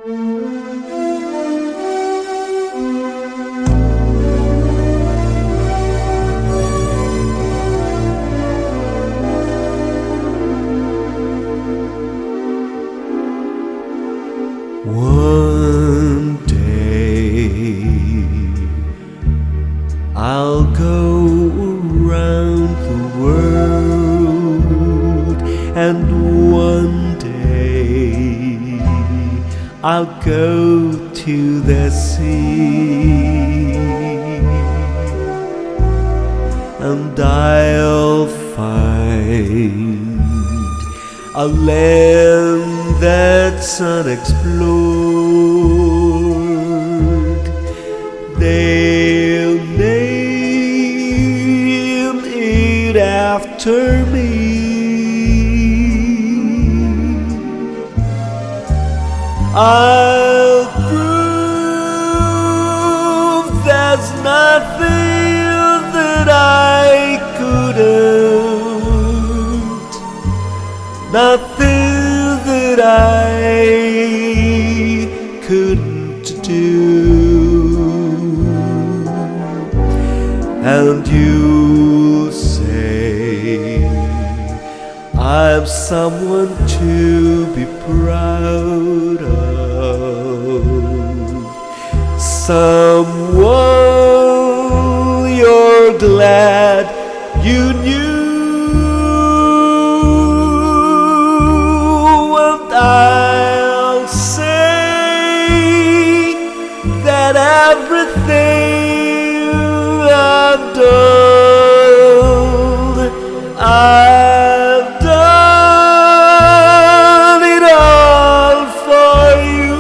One day I'll go around the world, and one day I'll go to the sea, and I'll find a land that's unexplored. They'll name it after me. I'll prove there's nothing that I couldn't, nothing that I couldn't do. And you'll say I'm someone to be proud of, someone you're glad you knew. I'll say that everything I've done it all for you.